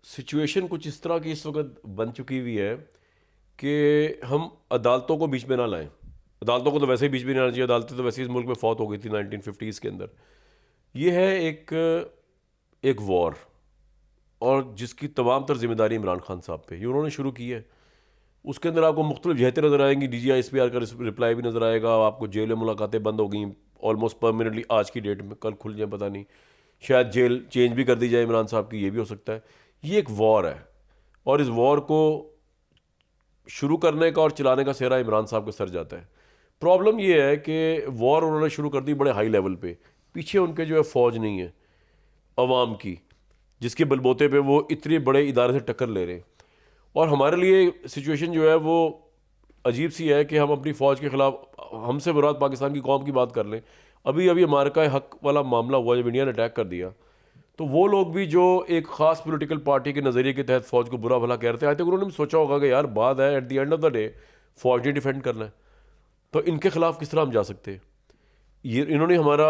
Situation कुछ इस तरह की इस वक्त बन चुकी हुई है कि हम अदालतों को बीच में ना लाएं। अदालतों को तो वैसे ही बीच में नहीं आना चाहिए, अदालतें तो वैसे ही इस मुल्क में फौत हो गई थी 1950s के अंदर। ये है एक वॉर, और जिसकी तमाम तर जिम्मेदारी इमरान खान साहब पे, ये उन्होंने शुरू की है। उसके अंदर आपको मुख्तलिफ जहतें नज़र आएंगी, DGI-SPR का रिप्लाई भी नज़र आएगा आपको। जेल में मुलाकातें बंद हो गई ऑलमोस्ट परमानेंटली आज की डेट में, कल खुल जाए पता नहीं, शायद जेल चेंज भी कर दी जाए इमरान साहब की, ये भी हो सकता है। ये एक वॉर है, और इस वॉर को शुरू करने का और चलाने का सेहरा इमरान साहब के सर जाता है। प्रॉब्लम ये है कि वॉर उन्होंने शुरू कर दी बड़े हाई लेवल पे, पीछे उनके जो है फ़ौज नहीं है अवाम की, जिसके बलबोते पे वो इतने बड़े इदारे से टक्कर ले रहे हैं। और हमारे लिए सिचुएशन जो है वो अजीब सी है कि हम अपनी फ़ौज के ख़िलाफ़, हमसे मुराद पाकिस्तान की कौम की बात कर लें, अभी अभी अमेरिका हक वाला मामला हुआ जब इंडिया ने अटैक कर दिया, तो वो लोग भी जो एक ख़ास पॉलिटिकल पार्टी के नज़रिए के तहत फ़ौज को बुरा भला कह रहे थे, आई थिंक उन्होंने भी सोचा होगा कि यार बात है, at the end of the day फ़ौज ने डिफेंड करना है, तो इनके खिलाफ किस तरह हम जा सकते हैं। ये उन्होंने अपने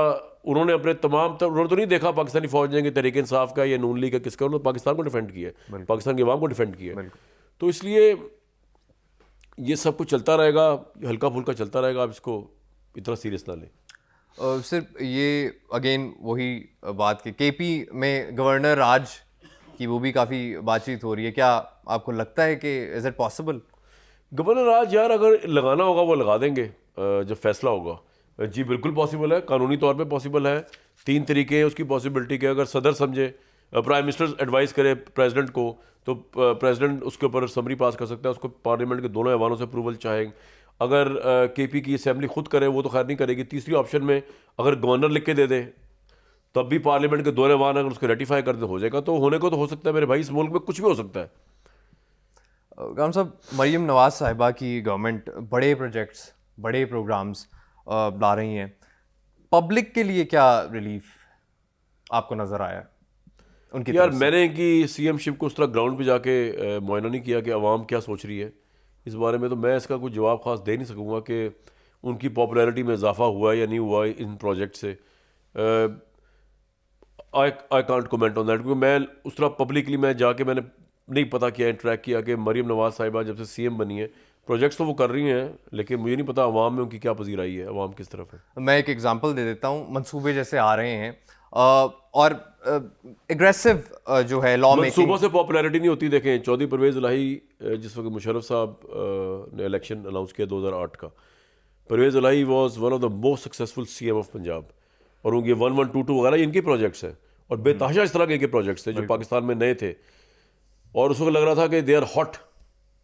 उन्होंने तो नहीं देखा पाकिस्तानी फ़ौज ने कि तहरीक इंसाफ का या नून लीग का किसका, उन्होंने पाकिस्तान को डिफेंड किया है, पाकिस्तान की आवाम को डिफेंड किया है। तो इसलिए ये सब कुछ चलता रहेगा, हल्का फुल्का चलता रहेगा, आप इसको इतना सीरियस ना लें। सिर्फ ये अगेन वही बात कि KP में गवर्नर राज की वो भी काफ़ी बातचीत हो रही है, क्या आपको लगता है कि इज़ इट पॉसिबल? गवर्नर राज यार अगर लगाना होगा वो लगा देंगे जब फैसला होगा। जी बिल्कुल पॉसिबल है, कानूनी तौर पे पॉसिबल है। 3 तरीके हैं उसकी पॉसिबिलिटी के। अगर सदर समझे, प्राइम मिनिस्टर एडवाइस करे प्रेसिडेंट को, तो प्रेसिडेंट उसके ऊपर समरी पास कर सकता है, उसको पार्लियामेंट के दोनों ऐवानों से अप्रूवल चाहेंगे। अगर KP की असेंबली खुद करे, वो तो खैर नहीं करेगी। तीसरी ऑप्शन में अगर गवर्नर लिख के दे दे, तब भी पार्लियामेंट के दोनों ऐवान अगर उसको रेटिफाई कर दे हो जाएगा। तो होने को तो हो सकता है मेरे भाई, इस मुल्क में कुछ भी हो सकता है। गाम साहब, मरीम नवाज साहिबा की गवर्नमेंट बड़े प्रोजेक्ट्स, बड़े प्रोग्राम्स ला रही हैं, पब्लिक के लिए क्या रिलीफ आपको नज़र आया उनकी यार तरफ से? मैंने इनकी CM शिप को उस तरह ग्राउंड पे जाके मुआयना नहीं किया कि अवाम क्या सोच रही है इस बारे में, तो मैं इसका कुछ जवाब ख़ास दे नहीं सकूँगा कि उनकी पॉपुलैरिटी में इजाफा हुआ है या नहीं हुआ है इन प्रोजेक्ट से। I can't comment on that, क्योंकि मैं उस तरह पब्लिकली मैं जाके मैंने नहीं पता किया, इंटरेक्ट किया कि मरीम नवाज साहिबा जब से CM बनी है, प्रोजेक्ट्स तो वो कर रही हैं, लेकिन मुझे नहीं पता अवाम में उनकी क्या पजीराई है, अवाम किस तरफ है। मैं एक एग्जांपल दे देता हूँ, मंसूबे जैसे आ रहे हैं और एग्रेसिव जो है लॉ मेकिंग। मनसूबों से पॉपुलैरिटी नहीं होती। देखें चौधरी परवेज़ इलाही, जिस वक्त मुशर्रफ साहब ने इलेक्शन अनाउंस किया 2008 का, Parvez Elahi was one of the most successful CM of Punjab, और उनके 1122 वगैरह इनके प्रोजेक्ट्स हैं, और बेतहाशा इस तरह के इनके प्रोजेक्ट्स थे जो पाकिस्तान में नए थे, और उस वक्त लग रहा था कि they are hot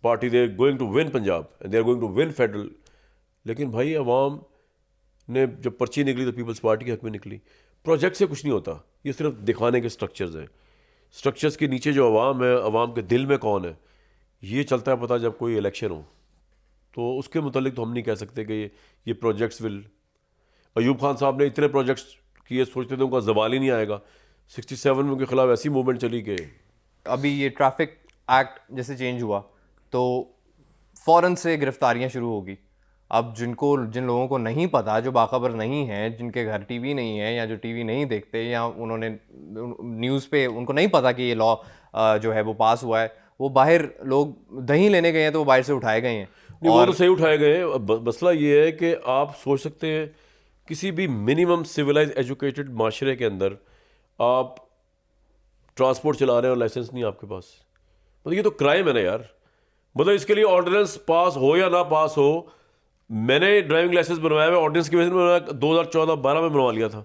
party, they are going to win Punjab and they are going to win federal. लेकिन भाई अवाम ने जब पर्ची निकली तो पीपल्स पार्टी के हक में निकली। प्रोजेक्ट से कुछ नहीं होता, ये सिर्फ दिखाने के स्ट्रक्चर्स हैं। स्ट्रक्चर्स के नीचे जो अवाम है, अवाम के दिल में कौन है, ये चलता है पता जब कोई इलेक्शन हो। तो उसके मुतालिक तो हम नहीं कह सकते कि ये प्रोजेक्ट्स विल। अयूब खान साहब ने इतने प्रोजेक्ट्स किए, सोचते थे उनका जवाल ही नहीं आएगा। 67 में उनके खिलाफ ऐसी मूवमेंट चली कि अभी ये ट्रैफिक एक्ट जैसे चेंज हुआ तो फ़ौरन से गिरफ्तारियां शुरू होगी। अब जिन लोगों को नहीं पता, जो बाखबर नहीं है, जिनके घर टीवी नहीं है या जो टीवी नहीं देखते, या उन्होंने न्यूज़ पे उनको नहीं पता कि ये लॉ जो है वो पास हुआ है, वो बाहर लोग दही लेने गए हैं तो वो बाहर से उठाए गए हैं। नहीं, वो तो सही उठाए गए हैं। मसला ये है कि आप सोच सकते हैं किसी भी मिनिमम सिविलाइज एजुकेटेड माशरे के अंदर आप ट्रांसपोर्ट चला रहे हैं और लाइसेंस नहीं आपके पास, मतलब ये तो क्राइम है ना यार। मतलब इसके लिए ऑर्डिनेंस पास हो या ना पास हो, मैंने ड्राइविंग लाइसेंस बनवाया हुआ ऑर्डिनेंस की वजह से बनवाया, 2014-12 में बनवा लिया था।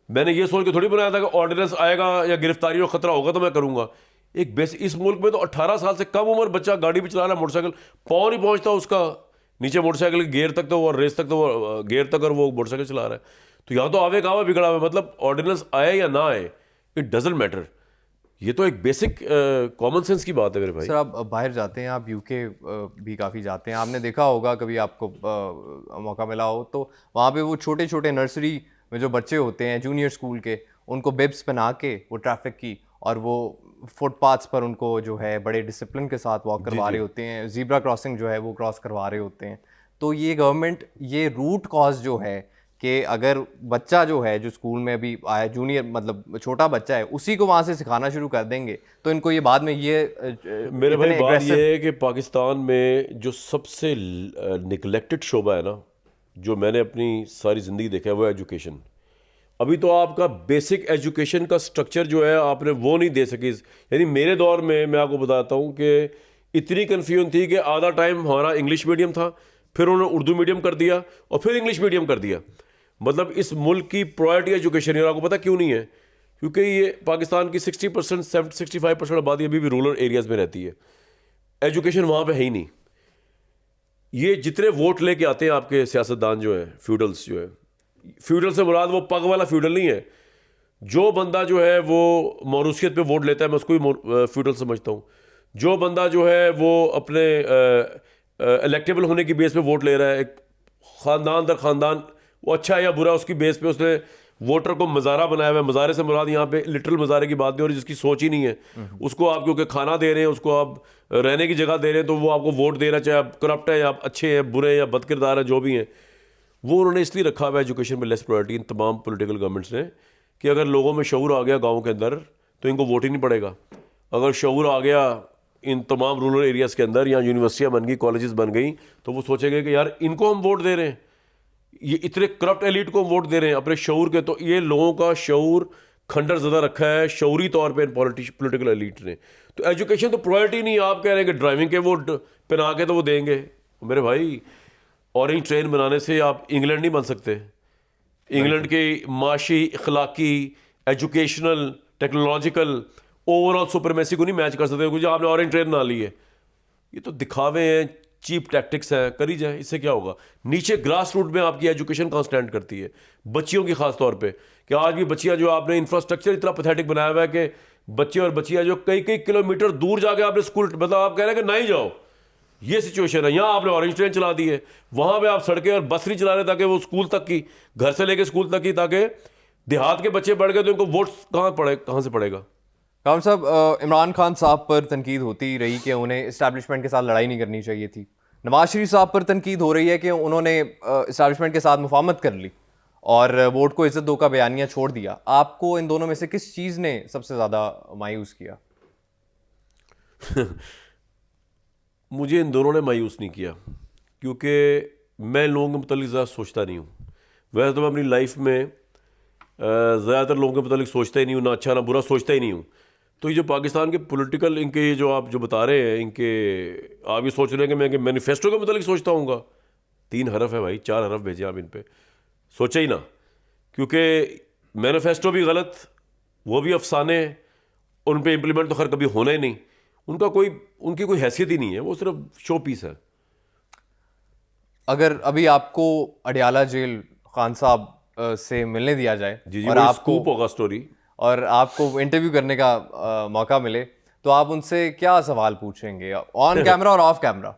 मैंने ये सोच के थोड़ी बनाया था कि ऑर्डिनेंस आएगा या गिरफ्तारी का खतरा होगा तो मैं करूंगा। एक बेस इस मुल्क में तो 18 साल से कम उम्र बच्चा गाड़ी भी चला रहा है, मोटरसाइकिल पाँव नहीं पहुंचता उसका नीचे, मोटरसाइकिल गियर तक तो वो, रेस तक तो वो गियर तक, और वो मोटरसाइकिल चला रहा है। तो यहाँ तो आवे कावा बिगड़ा हुआ है। मतलब ऑर्डिनेंस आए या ना आए, इट डजेंट मैटर। ये तो एक बेसिक कॉमन सेंस की बात है मेरे भाई। सर, आप बाहर जाते हैं, आप UK भी काफ़ी जाते हैं, आपने देखा होगा, कभी आपको मौका मिला हो तो वहाँ पे वो छोटे छोटे नर्सरी में जो बच्चे होते हैं जूनियर स्कूल के, उनको बिब्स पहना के वो ट्रैफिक की, और वो फुटपाथ्स पर उनको जो है बड़े डिसिप्लिन के साथ वॉक करवा रहे होते हैं, ज़ीब्रा क्रॉसिंग जो है वो क्रॉस करवा रहे होते हैं। तो ये गवर्नमेंट ये रूट कॉज जो है कि अगर बच्चा जो है जो स्कूल में अभी आया जूनियर मतलब छोटा बच्चा है उसी को वहाँ से सिखाना शुरू कर देंगे तो इनको ये बाद में ये मेरे भाई बात ये है कि पाकिस्तान में जो सबसे निगलेक्टेड शोबा है ना, जो मैंने अपनी सारी ज़िंदगी देखा है, वो एजुकेशन। अभी तो आपका बेसिक एजुकेशन का स्ट्रक्चर जो है आपने वो नहीं दे सकी। यानी मेरे दौर में मैं आपको बताता हूँ कि इतनी कन्फ्यूजन थी कि आधा टाइम हमारा इंग्लिश मीडियम था, फिर उन्होंने उर्दू मीडियम कर दिया और फिर इंग्लिश मीडियम कर दिया। मतलब इस मुल्क की प्रायोरिटी एजुकेशन है। आपको पता क्यों नहीं है? क्योंकि ये पाकिस्तान की 60% 65% आबादी अभी भी रूरल एरियाज़ में रहती है। एजुकेशन वहाँ पे है ही नहीं। ये जितने वोट लेके आते हैं आपके सियासतदान जो है, फ्यूडल्स जो है, फ्यूडल से मुराद वो पग वाला फ्यूडल नहीं है। जो बंदा जो है वो मौरूसियत पे वोट लेता है, मैं उसको ही फ्यूडल समझता हूँ। जो बंदा जो है वो अपने इलेक्टेबल होने की बेस पे वोट ले रहा है, एक ख़ानदान दर ख़ानदान, वो अच्छा है या बुरा, उसकी बेस पे उसने वोटर को मज़ारा बनाया हुआ है। मज़ारे से मुराद यहाँ पे लिटरल मज़ारे की बात नहीं हो रही, जिसकी सोच ही नहीं है। उसको आप क्योंकि खाना दे रहे हैं, उसको आप रहने की जगह दे रहे हैं, तो वो आपको वोट दे रहा है, चाहे आप करप्ट हैं या आप अच्छे हैं, बुरे हैं या बदकिरदार हैं, जो भी हैं। वो उन्होंने इसलिए रखा हुआ है एजुकेशन में लेस प्रायोरिटी इन तमाम पॉलिटिकल गवर्नमेंट्स ने, कि अगर लोगों में शऊर आ गया गाँव के अंदर तो इनको वोट ही नहीं पड़ेगा। अगर शऊर आ गया इन तमाम रूरल एरियाज़ के अंदर, या यूनिवर्सिटियाँ बन गई, कॉलेजेस बन गई, तो वो सोचेंगे कि यार इनको हम वोट दे रहे हैं, ये इतने करप्ट एलिट को वोट दे रहे हैं अपने शऊर के। तो ये लोगों का शऊर खंडर ज़्यादा रखा है शऊरी तौर पे पॉलिटिकल एलिट ने। तो एजुकेशन तो प्रायोरिटी नहीं है। आप कह रहे हैं कि ड्राइविंग के वोट पहना के तो वो देंगे। मेरे भाई, ऑरेंज ट्रेन बनाने से आप इंग्लैंड नहीं बन सकते। इंग्लैंड के माशी, अखलाकी, एजुकेशनल, टेक्नोलॉजिकल ओवरऑल सुपरमेसी को नहीं मैच कर सकते क्योंकि आपने ऑरेंज ट्रेन बना ली है। ये तो दिखावे हैं, चीप टैक्टिक्स है, करी जाए, इससे क्या होगा? नीचे ग्रास रूट में आपकी एजुकेशन कहाँ स्टैंड करती है, बच्चियों की खास तौर पे, कि आज भी बच्चियां जो आपने इंफ्रास्ट्रक्चर इतना पैथेटिक बनाया हुआ है कि बच्चे और बच्चियां जो कई कई किलोमीटर दूर जाके आपने स्कूल, मतलब आप कह रहे हैं कि नहीं जाओ, ये सिचुएशन है। यहाँ आपने ऑरेंज ट्रेन चला दी है, वहाँ पे आप सड़कें और बस नहीं चला रहे ताकि वो स्कूल तक की, घर से लेके स्कूल तक की, ताकि देहात के बच्चे बढ़ गए तो इनको वोट कहाँ से पड़ेगा? कामर साहब, इमरान खान साहब पर तनकीद होती रही कि उन्हें इस्टेब्लिशमेंट के साथ लड़ाई नहीं करनी चाहिए थी। नवाज शरीफ साहब पर तनकीद हो रही है कि उन्होंने इस्टेब्लिशमेंट के साथ मुफाहमत कर ली और वोट को इज्जत दो का बयानिया छोड़ दिया। आपको इन दोनों में से किस चीज़ ने सबसे ज़्यादा मायूस किया? मुझे इन दोनों ने मायूस नहीं किया, क्योंकि मैं लोगों के मुतालिक ज़्यादा सोचता नहीं हूँ। वैसे तो मैं अपनी लाइफ में ज़्यादातर लोगों के मुतालिक सोचता ही नहीं हूँ, ना अच्छा ना बुरा सोचता ही नहीं हूँ। तो ये जो पाकिस्तान के पॉलिटिकल, इनके ये जो आप जो बता रहे हैं, इनके आप ये सोच रहे हैं कि मैं कि मैनिफेस्टो के मुतालिक सोचता हूँगा। 3 हरफ है भाई, 4 हरफ भेजे आप इन पे, सोचा ही ना। क्योंकि मैनिफेस्टो भी गलत, वो भी अफसाने, उन पे इम्प्लीमेंट तो खैर कभी होना ही नहीं। उनकी कोई हैसियत ही नहीं है, वो सिर्फ शो पीस है। अगर अभी आपको अडियाला जेल खान साहब से मिलने दिया जाए जी और आपको स्कूप होगा स्टोरी, और आपको इंटरव्यू करने का मौका मिले, तो आप उनसे क्या सवाल पूछेंगे ऑन कैमरा और ऑफ कैमरा?